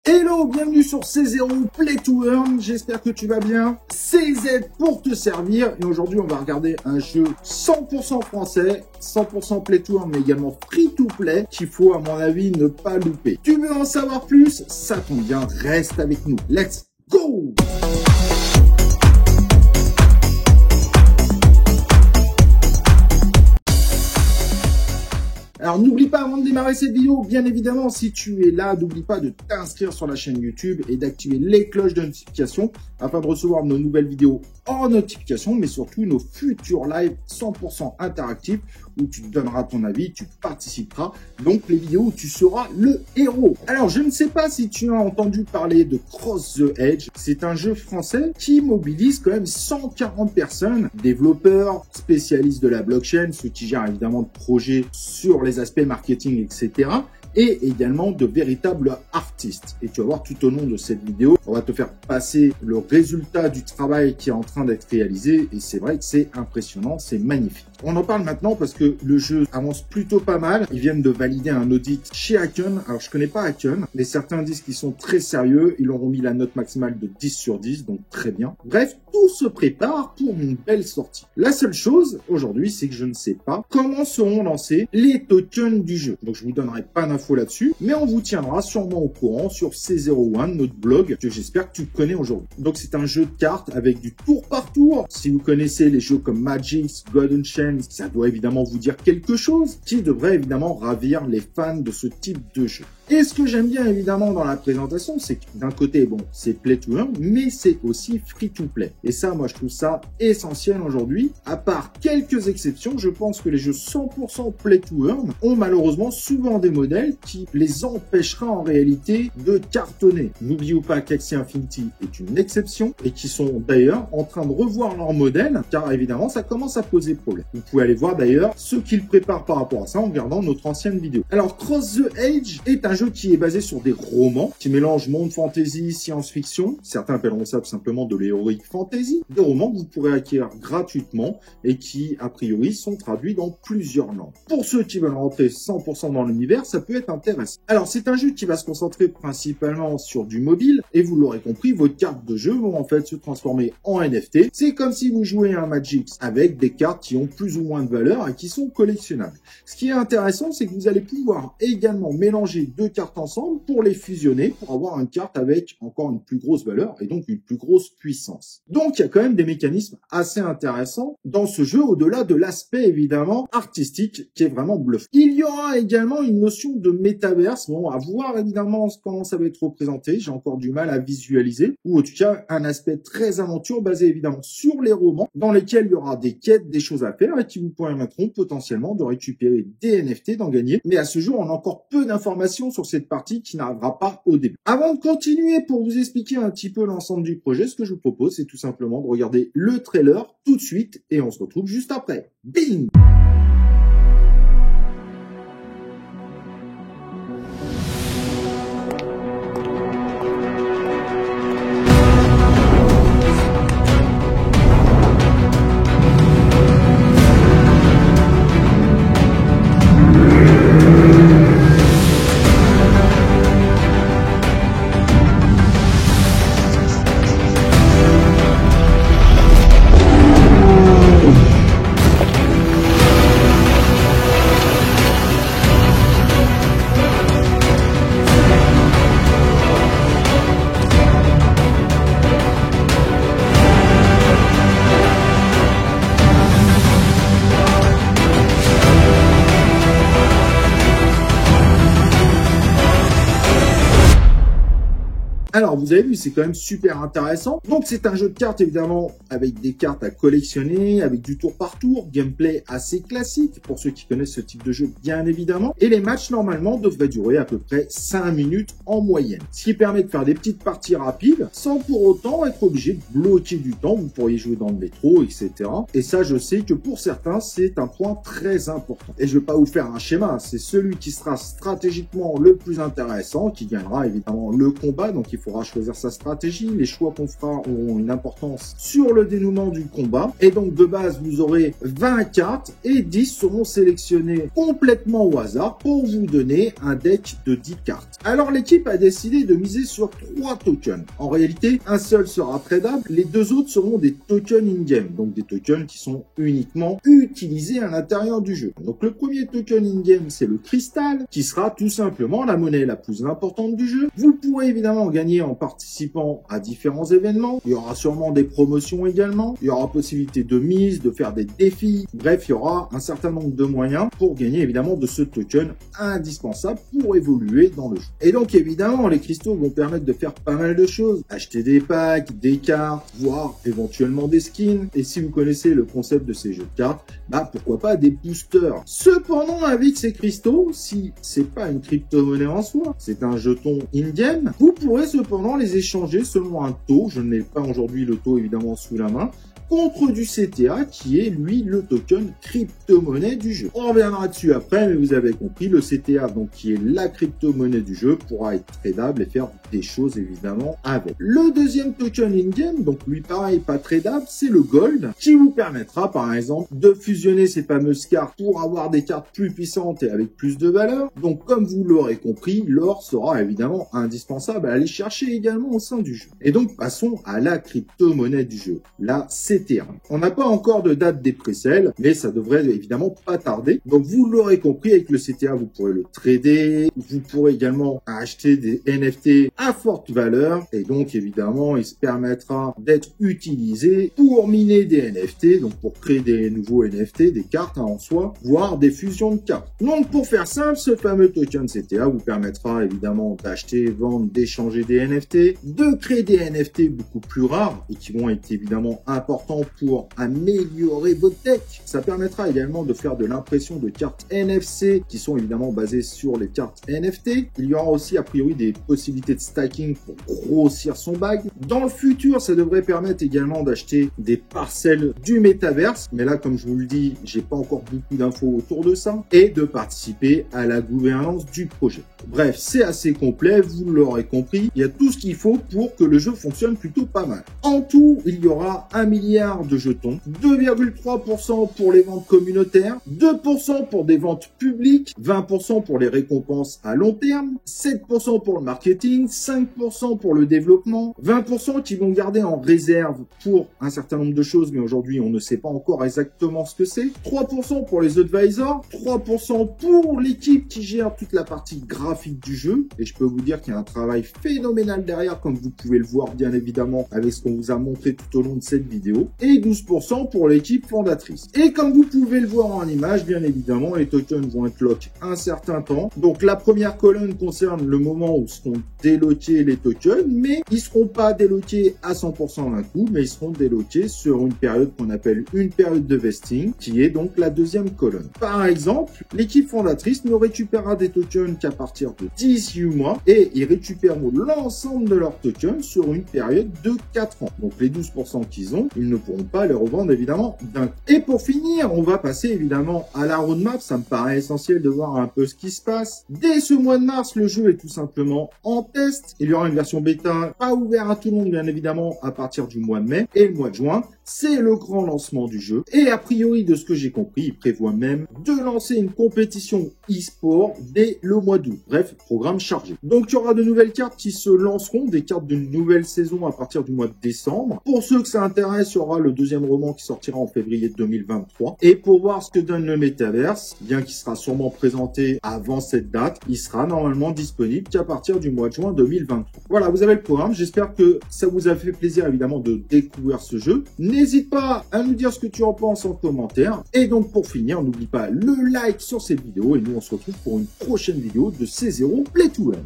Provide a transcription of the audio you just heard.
Hello, bienvenue sur C0 Play to Earn, j'espère que tu vas bien. CZ pour te servir, et aujourd'hui on va regarder un jeu 100% français, 100% Play to Earn mais également Free to Play, qu'il faut à mon avis ne pas louper. Tu veux en savoir plus? Ça tombe bien, reste avec nous. Let's go! Alors n'oublie pas avant de démarrer cette vidéo, bien évidemment, si tu es là, n'oublie pas de t'inscrire sur la chaîne YouTube et d'activer les cloches de notification afin de recevoir nos nouvelles vidéos en notification, mais surtout nos futurs lives 100% interactifs où tu donneras ton avis, tu participeras, donc les vidéos où tu seras le héros. Alors je ne sais pas si tu as entendu parler de Cross the Edge, c'est un jeu français qui mobilise quand même 140 personnes, développeurs, spécialistes de la blockchain, ceux qui gèrent évidemment de projets sur les aspects marketing, etc. et également de véritables artistes. Et tu vas voir tout au long de cette vidéo, on va te faire passer le résultat du travail qui est en train d'être réalisé et c'est vrai que c'est impressionnant, c'est magnifique. On en parle maintenant parce que le jeu avance plutôt pas mal. Ils viennent de valider un audit chez Hacken. Alors je connais pas Hacken, mais certains disent qu'ils sont très sérieux. Ils leur ont mis la note maximale de 10 sur 10, donc très bien. Bref, tout se prépare pour une belle sortie. La seule chose aujourd'hui, c'est que je ne sais pas comment seront lancés les tokens du jeu. Donc je vous donnerai pas d'infos là-dessus, mais on vous tiendra sûrement au courant sur C01, notre blog, que j'espère que tu connais aujourd'hui. Donc c'est un jeu de cartes avec du tour par tour. Si vous connaissez les jeux comme Magix, Golden Chain, ça doit évidemment vous dire quelque chose qui devrait évidemment ravir les fans de ce type de jeu. Et ce que j'aime bien évidemment dans la présentation, c'est que d'un côté, bon, c'est Play to Earn, mais c'est aussi Free to Play. Et ça, moi, je trouve ça essentiel aujourd'hui. À part quelques exceptions, je pense que les jeux 100% Play to Earn ont malheureusement souvent des modèles qui les empêchera en réalité de cartonner. N'oublions pas qu'Axie Infinity est une exception et qui sont d'ailleurs en train de revoir leur modèle, car évidemment, ça commence à poser problème. Vous pouvez aller voir d'ailleurs ce qu'ils préparent par rapport à ça en regardant notre ancienne vidéo. Alors, Cross the Edge est un jeu qui est basé sur des romans, qui mélangent monde fantasy, science-fiction. Certains appelleront ça tout simplement de l'héroïque fantasy. Des romans que vous pourrez acquérir gratuitement et qui, a priori, sont traduits dans plusieurs langues. Pour ceux qui veulent rentrer 100% dans l'univers, ça peut être intéressant. Alors, c'est un jeu qui va se concentrer principalement sur du mobile et vous l'aurez compris, vos cartes de jeu vont en fait se transformer en NFT. C'est comme si vous jouez à un Magix avec des cartes qui ont plus ou moins de valeur et qui sont collectionnables. Ce qui est intéressant, c'est que vous allez pouvoir également mélanger deux cartes ensemble pour les fusionner, pour avoir une carte avec encore une plus grosse valeur et donc une plus grosse puissance. Donc il y a quand même des mécanismes assez intéressants dans ce jeu, au-delà de l'aspect évidemment artistique qui est vraiment bluffant. Il y aura également une notion de métaverse, bon, à voir évidemment comment ça va être représenté, j'ai encore du mal à visualiser, ou en tout cas un aspect très aventure basé évidemment sur les romans, dans lesquels il y aura des quêtes, des choses à faire et qui vous permettront potentiellement de récupérer des NFT, d'en gagner. Mais à ce jour, on a encore peu d'informations sur cette partie qui n'arrivera pas au début. Avant de continuer pour vous expliquer un petit peu l'ensemble du projet, ce que je vous propose, c'est tout simplement de regarder le trailer tout de suite et on se retrouve juste après. Bing! Alors, vous avez vu, c'est quand même super intéressant. Donc, c'est un jeu de cartes, évidemment, avec des cartes à collectionner, avec du tour par tour, gameplay assez classique, pour ceux qui connaissent ce type de jeu, bien évidemment. Et les matchs, normalement, devraient durer à peu près 5 minutes en moyenne. Ce qui permet de faire des petites parties rapides, sans pour autant être obligé de bloquer du temps. Vous pourriez jouer dans le métro, etc. Et ça, je sais que pour certains, c'est un point très important. Et je vais pas vous faire un schéma, c'est celui qui sera stratégiquement le plus intéressant, qui gagnera évidemment le combat. Donc, il faudra choisir sa stratégie. Les choix qu'on fera auront une importance sur le dénouement du combat. Et donc, de base, vous aurez 20 cartes et 10 seront sélectionnées complètement au hasard pour vous donner un deck de 10 cartes. Alors, l'équipe a décidé de miser sur 3 tokens. En réalité, un seul sera tradable. Les 2 autres seront des tokens in-game. Donc, des tokens qui sont uniquement utilisés à l'intérieur du jeu. Donc, le premier token in-game, c'est le cristal, qui sera tout simplement la monnaie la plus importante du jeu. Vous pourrez évidemment gagner en participant à différents événements. Il y aura sûrement des promotions également. Il y aura possibilité de mise, de faire des défis. Bref, il y aura un certain nombre de moyens pour gagner évidemment de ce token indispensable pour évoluer dans le jeu. Et donc évidemment, les cristaux vont permettre de faire pas mal de choses. Acheter des packs, des cartes, voire éventuellement des skins. Et si vous connaissez le concept de ces jeux de cartes, bah pourquoi pas des boosters. Cependant, avec ces cristaux, si c'est pas une crypto-monnaie en soi, c'est un jeton in-game, vous pourrez cependant les échanger selon un taux. Je n'ai pas aujourd'hui le taux évidemment sous la main, contre du CTA qui est lui le token crypto-monnaie du jeu. On reviendra dessus après, mais vous avez compris, le CTA donc qui est la crypto-monnaie du jeu pourra être tradable et faire des choses évidemment avec. Le deuxième token in-game, donc lui pareil pas tradable, c'est le gold qui vous permettra par exemple de fusionner ces fameuses cartes pour avoir des cartes plus puissantes et avec plus de valeur. Donc comme vous l'aurez compris, l'or sera évidemment indispensable à aller chercher également au sein du jeu. Et donc passons à la crypto-monnaie du jeu, la CTA. On n'a pas encore de date des pré-sales, mais ça devrait évidemment pas tarder. Donc vous l'aurez compris, avec le CTA, vous pourrez le trader, vous pourrez également acheter des NFT à forte valeur, et donc évidemment, il se permettra d'être utilisé pour miner des NFT, donc pour créer des nouveaux NFT, des cartes en soi, voire des fusions de cartes. Donc pour faire simple, ce fameux token CTA vous permettra évidemment d'acheter, vendre, d'échanger des NFT, de créer des NFT beaucoup plus rares et qui vont être évidemment importants pour améliorer votre deck. Ça permettra également de faire de l'impression de cartes NFC qui sont évidemment basées sur les cartes NFT. Il y aura aussi a priori des possibilités de stacking pour grossir son bag. Dans le futur, ça devrait permettre également d'acheter des parcelles du métaverse. Mais là, comme je vous le dis, j'ai pas encore beaucoup d'infos autour de ça. Et de participer à la gouvernance du projet. Bref, c'est assez complet, vous l'aurez compris. Il y a tout ce qu'il faut pour que le jeu fonctionne plutôt pas mal. En tout, il y aura 1 milliard de jetons, 2,3% pour les ventes communautaires, 2% pour des ventes publiques, 20% pour les récompenses à long terme, 7% pour le marketing, 5% pour le développement, 20% qui vont garder en réserve pour un certain nombre de choses, mais aujourd'hui on ne sait pas encore exactement ce que c'est, 3% pour les advisors, 3% pour l'équipe qui gère toute la partie graphique du jeu, et je peux vous dire qu'il y a un travail phénoménal derrière, comme vous pouvez le voir bien évidemment avec ce qu'on vous a montré tout au long de cette vidéo, et 12% pour l'équipe fondatrice. Et comme vous pouvez le voir en image, bien évidemment, les tokens vont être lock un certain temps. Donc la première colonne concerne le moment où seront déloqués les tokens, mais ils seront pas déloqués à 100% d'un coup, mais ils seront déloqués sur une période qu'on appelle une période de vesting, qui est donc la deuxième colonne. Par exemple, l'équipe fondatrice ne récupérera des tokens qu'à partir de 18 mois, et ils récupéreront l'ensemble de leurs tokens sur une période de 4 ans. Donc les 12% qu'ils ont, ils ne pourront pas les revendre évidemment d'un coup. Et pour finir, on va passer évidemment à la roadmap. Ça me paraît essentiel de voir un peu ce qui se passe. Dès ce mois de mars, le jeu est tout simplement en test. Il y aura une version bêta pas ouverte à tout le monde bien évidemment à partir du mois de mai, et le mois de juin, c'est le grand lancement du jeu. Et a priori, de ce que j'ai compris, il prévoit même de lancer une compétition e-sport dès le mois d'août. Bref, programme chargé. Donc, il y aura de nouvelles cartes qui se lanceront, des cartes d'une nouvelle saison à partir du mois de décembre. Pour ceux que ça intéresse, il y aura le deuxième roman qui sortira en février 2023. Et pour voir ce que donne le Metaverse, bien qu'il sera sûrement présenté avant cette date, il sera normalement disponible qu'à partir du mois de juin 2023. Voilà, vous avez le programme. J'espère que ça vous a fait plaisir évidemment de découvrir ce jeu. N'hésite pas à nous dire ce que tu en penses en commentaire. Et donc pour finir, n'oublie pas le like sur cette vidéo et nous on se retrouve pour une prochaine vidéo de C0 Play to Earn.